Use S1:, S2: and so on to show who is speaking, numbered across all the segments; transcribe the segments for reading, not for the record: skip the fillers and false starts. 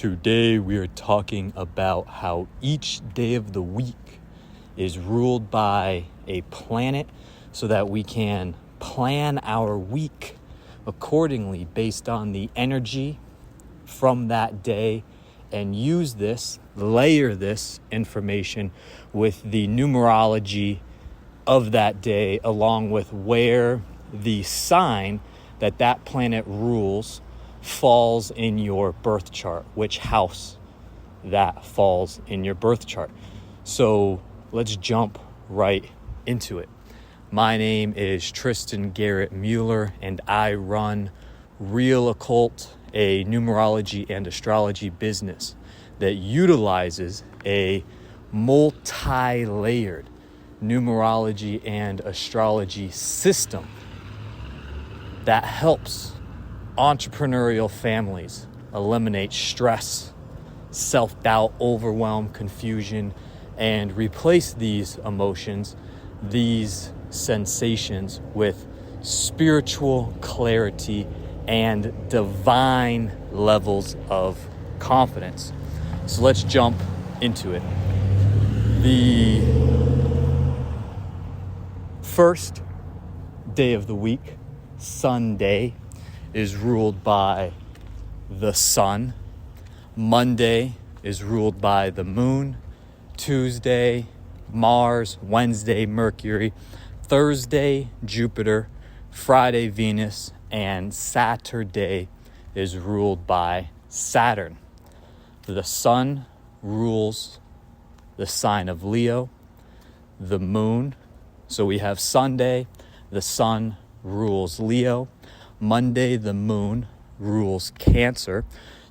S1: Today we are talking about how each day of the week is ruled by a planet so that we can plan our week accordingly based on the energy from that day and use this, layer this information with the numerology of that day along with where the sign that planet rules falls in your birth chart, which house that falls in your birth chart. So let's jump right into it. My name is Tristan Garrett Mueller, and I run Real Occult, a numerology and astrology business that utilizes a multi-layered numerology and astrology system that helps entrepreneurial families eliminate stress, self-doubt, overwhelm, confusion, and replace these emotions, these sensations with spiritual clarity and divine levels of confidence. So let's jump into it. The first day of the week, Sunday, is ruled by the sun. Monday is ruled by the moon. Tuesday, Mars. Wednesday, Mercury. Thursday, Jupiter. Friday, Venus. And Saturday is ruled by Saturn. The sun rules the sign of Leo. The moon. So we have Sunday, the sun rules Leo. Monday, the moon rules Cancer.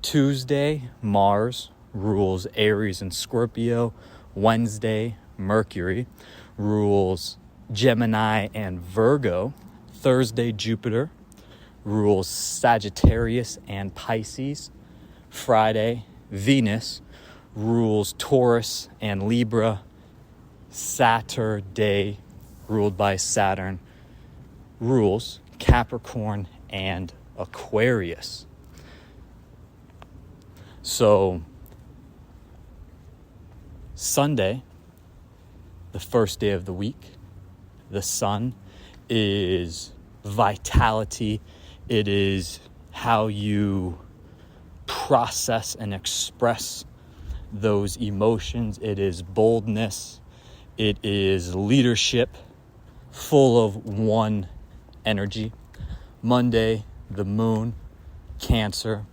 S1: Tuesday, Mars rules Aries and Scorpio. Wednesday, Mercury rules Gemini and Virgo. Thursday, Jupiter rules Sagittarius and Pisces. Friday, Venus rules Taurus and Libra. Saturday, ruled by Saturn, rules Capricorn and Aquarius. So Sunday, the first day of the week, the sun is vitality. It is how you process and express those emotions. It is boldness. It is leadership, full of one energy. Monday, the moon, Cancer,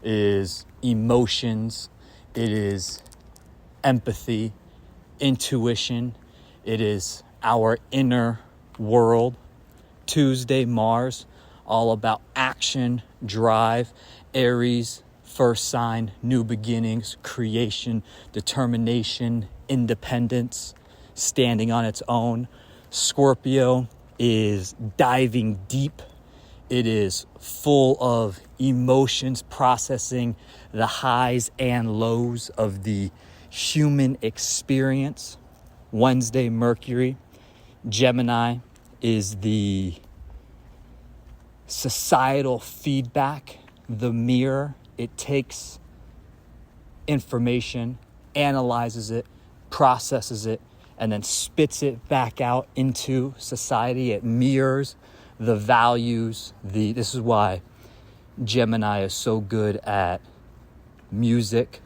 S1: is emotions. It is empathy, intuition. It is our inner world. Tuesday, Mars, all about action, drive. Aries, first sign, new beginnings, creation, determination, independence, standing on its own. Scorpio is diving deep. It is full of emotions, processing the highs and lows of the human experience. Wednesday, Mercury. Gemini is the societal feedback, the mirror. It takes information, analyzes it, processes it, and then spits it back out into society. It mirrors the values. This is why Gemini is so good at music,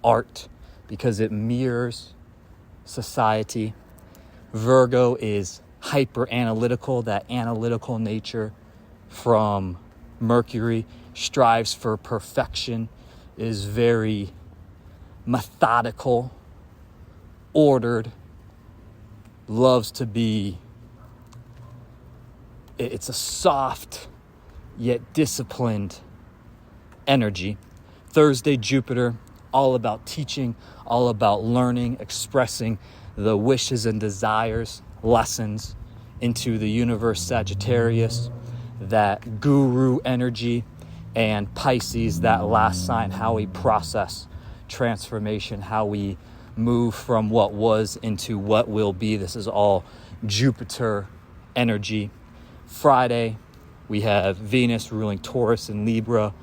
S1: art, because it mirrors society. Virgo is hyper analytical, that analytical nature from Mercury, strives for perfection, is very methodical, ordered, loves to be, it's a soft yet disciplined energy. Thursday, Jupiter, all about teaching, all about learning, expressing the wishes and desires, lessons into the universe. Sagittarius, that guru energy, and Pisces, that last sign, how we process transformation, how we move from what was into what will be. This is all Jupiter energy. Friday, we have Venus ruling Taurus and Libra.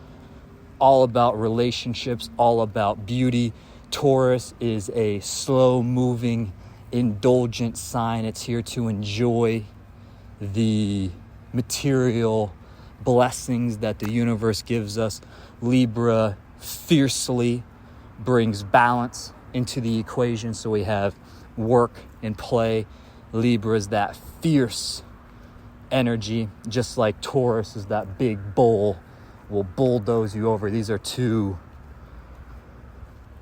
S1: all about relationships, all about beauty. Taurus is a slow-moving, indulgent sign. It's here to enjoy the material blessings that the universe gives us. Libra fiercely brings balance into the equation. So we have work and play. Libra is that fierce energy, just like Taurus is that big bull, will bulldoze you over. These are two,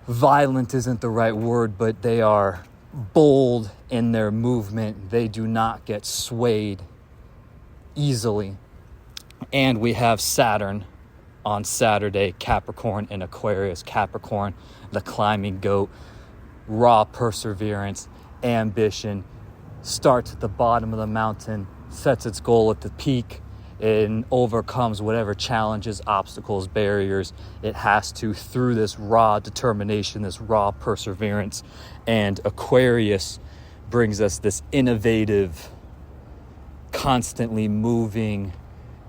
S1: violent isn't the right word, but they are bold in their movement. They do not get swayed easily. And we have Saturn on Saturday, Capricorn and Aquarius. Capricorn, the climbing goat, raw perseverance, ambition, starts at the bottom of the mountain, sets its goal at the peak, and overcomes whatever challenges, obstacles, barriers it has to through this raw determination, this raw perseverance. And Aquarius brings us this innovative, constantly moving,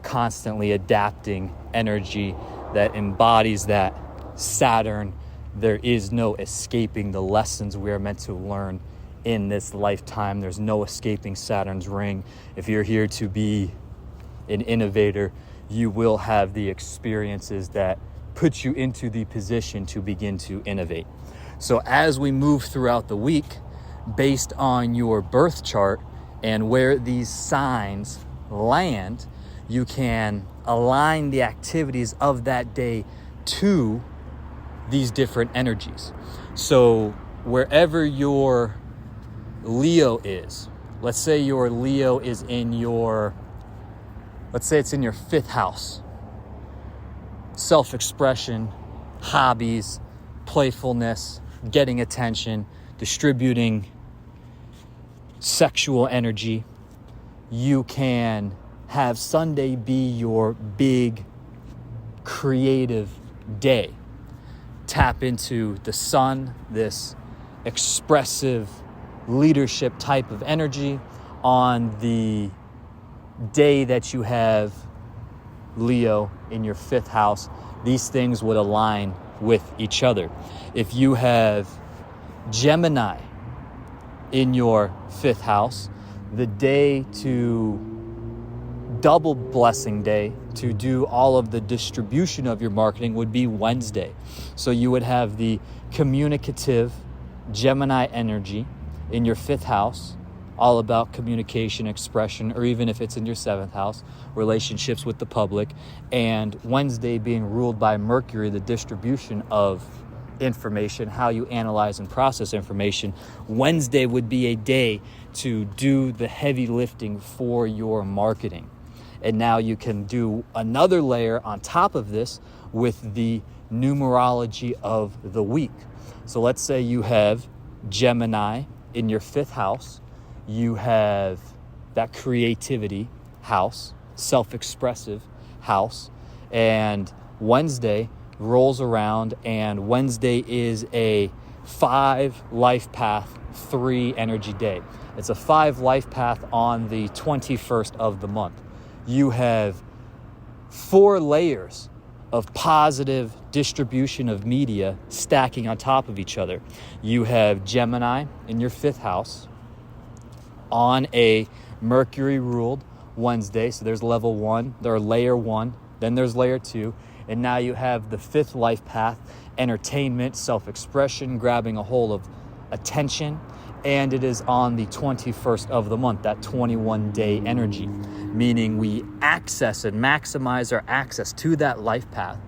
S1: constantly adapting energy that embodies that Saturn. There is no escaping the lessons we are meant to learn in this lifetime. There's no escaping Saturn's ring. If you're here to be an innovator, you will have the experiences that put you into the position to begin to innovate. So as we move throughout the week, based on your birth chart and where these signs land, you can align the activities of that day to these different energies. So wherever your Leo is, let's say your Leo is in your, let's say it's in your 5th house. Self-expression, hobbies, playfulness, getting attention, distributing sexual energy. You can have Sunday be your big creative day. Tap into the sun, this expressive leadership type of energy. On the day that you have Leo in your 5th house, these things would align with each other. If you have Gemini in your 5th house, the day to double blessing day to do all of the distribution of your marketing would be Wednesday. So you would have the communicative Gemini energy in your 5th house, all about communication, expression, or even if it's in your 7th house, relationships with the public. And Wednesday being ruled by Mercury, the distribution of information, how you analyze and process information. Wednesday would be a day to do the heavy lifting for your marketing. And now you can do another layer on top of this with the numerology of the week. So let's say you have Gemini in your 5th house. You have that creativity house, self-expressive house, and Wednesday rolls around, and Wednesday is a 5 life path, 3 energy day. It's a 5 life path on the 21st of the month. You have 4 layers of positive distribution of media stacking on top of each other. You have Gemini in your 5th house on a Mercury-ruled Wednesday. So there's level 1, or layer 1, then there's layer 2, and now you have the 5th life path, entertainment, self-expression, grabbing a hold of attention, and it is on the 21st of the month, that 21-day energy, meaning we access and maximize our access to that life path,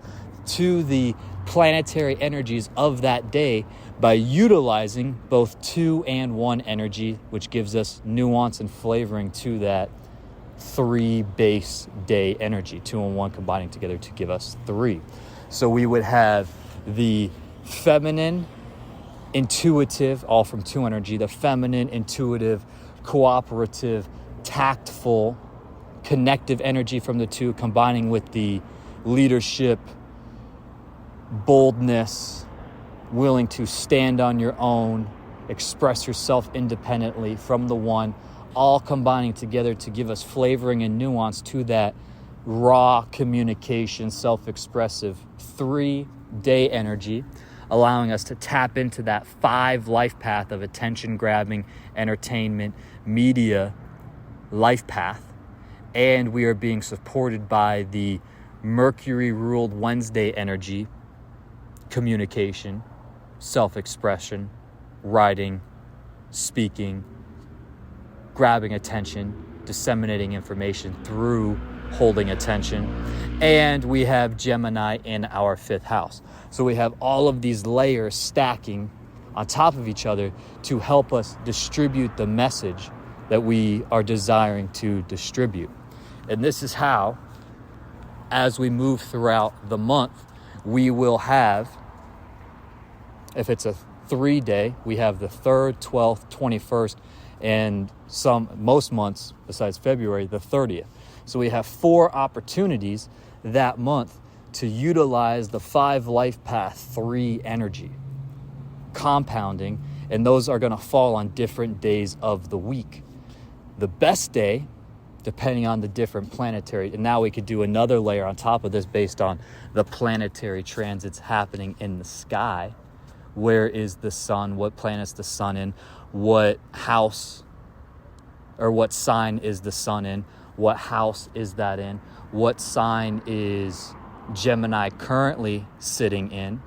S1: to the planetary energies of that day by utilizing both 2 and 1 energy, which gives us nuance and flavoring to that 3 base day energy, 2 and 1 combining together to give us 3. So we would have the feminine, intuitive, all from 2 energy, the feminine, intuitive, cooperative, tactful, connective energy from the 2, combining with the leadership, boldness, willing to stand on your own, express yourself independently from the 1, all combining together to give us flavoring and nuance to that raw communication, self-expressive 3-day energy, allowing us to tap into that 5 life path of attention grabbing, entertainment, media life path. And we are being supported by the Mercury ruled Wednesday energy, communication, self-expression, writing, speaking, grabbing attention, disseminating information through holding attention. And we have Gemini in our 5th house. So we have all of these layers stacking on top of each other to help us distribute the message that we are desiring to distribute. And this is how, as we move throughout the month, we will have, if it's a 3-day, we have the 3rd, 12th, 21st, and most months, besides February, the 30th. So we have 4 opportunities that month to utilize the 5 life path 3 energy, compounding, and those are going to fall on different days of the week. The best day, depending on the different planetary, and now we could do another layer on top of this based on the planetary transits happening in the sky. Where is the sun? What planet's the sun in? What house or what sign is the sun in? What house is that in? What sign is Gemini currently sitting in?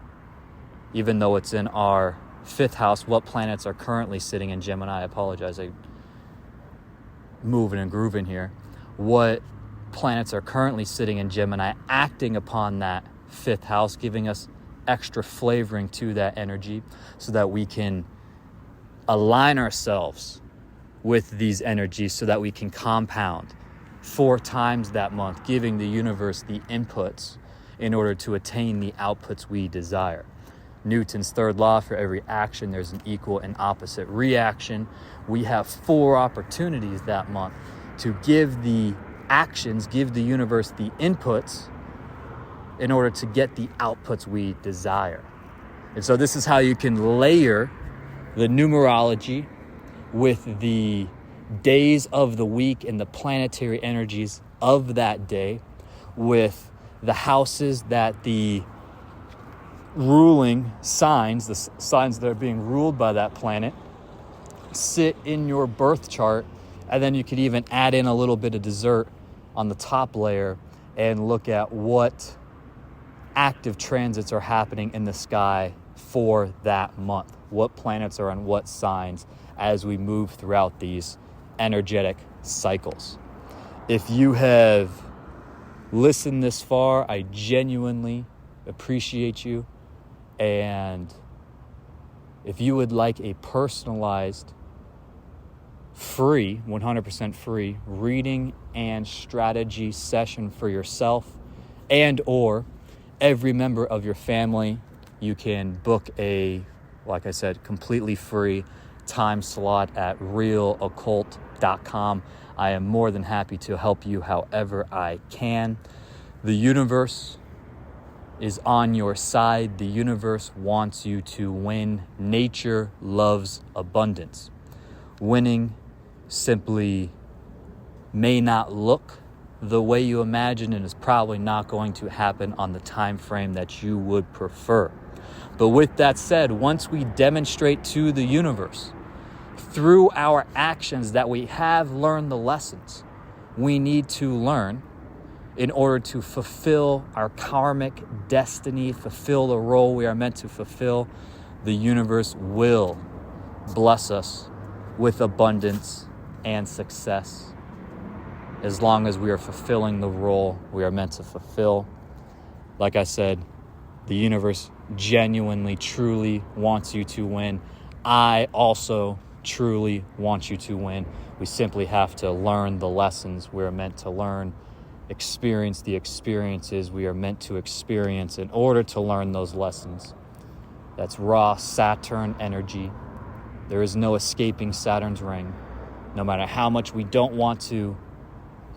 S1: Even though it's in our 5th house, what planets are currently sitting in Gemini? I apologize, I'm moving and grooving here. What planets are currently sitting in Gemini, acting upon that 5th house, giving us extra flavoring to that energy so that we can align ourselves with these energies so that we can compound 4 times that month, giving the universe the inputs in order to attain the outputs we desire. Newton's 3rd law, for every action there's an equal and opposite reaction. We have 4 opportunities that month to give the actions, give the universe the inputs in order to get the outputs we desire. And so this is how you can layer the numerology with the days of the week and the planetary energies of that day, with the houses that the ruling signs, the signs that are being ruled by that planet, sit in your birth chart. And then you could even add in a little bit of dessert on the top layer and look at what active transits are happening in the sky for that month. What planets are on what signs as we move throughout these energetic cycles. If you have listened this far, I genuinely appreciate you. And if you would like a personalized, free, 100% free reading and strategy session for yourself and or every member of your family, you can book a, like I said, completely free time slot at realoccult.com. I am more than happy to help you however I can. The universe is on your side. The universe wants you to win. Nature loves abundance. Winning simply may not look the way you imagine and is probably not going to happen on the time frame that you would prefer. But with that said, once we demonstrate to the universe through our actions that we have learned the lessons we need to learn in order to fulfill our karmic destiny, fulfill the role we are meant to fulfill, the universe will bless us with abundance and success as long as we are fulfilling the role we are meant to fulfill. Like I said, the universe genuinely, truly wants you to win. I also truly want you to win. We simply have to learn the lessons we're meant to learn, experience the experiences we are meant to experience in order to learn those lessons. That's raw Saturn energy. There is no escaping Saturn's ring. No matter how much we don't want to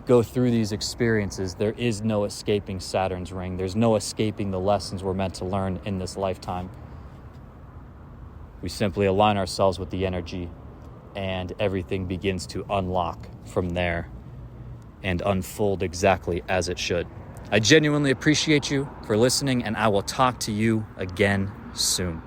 S1: go through these experiences, there is no escaping Saturn's ring. There's no escaping the lessons we're meant to learn in this lifetime. We simply align ourselves with the energy and everything begins to unlock from there. and unfold exactly as it should. I genuinely appreciate you for listening, and I will talk to you again soon.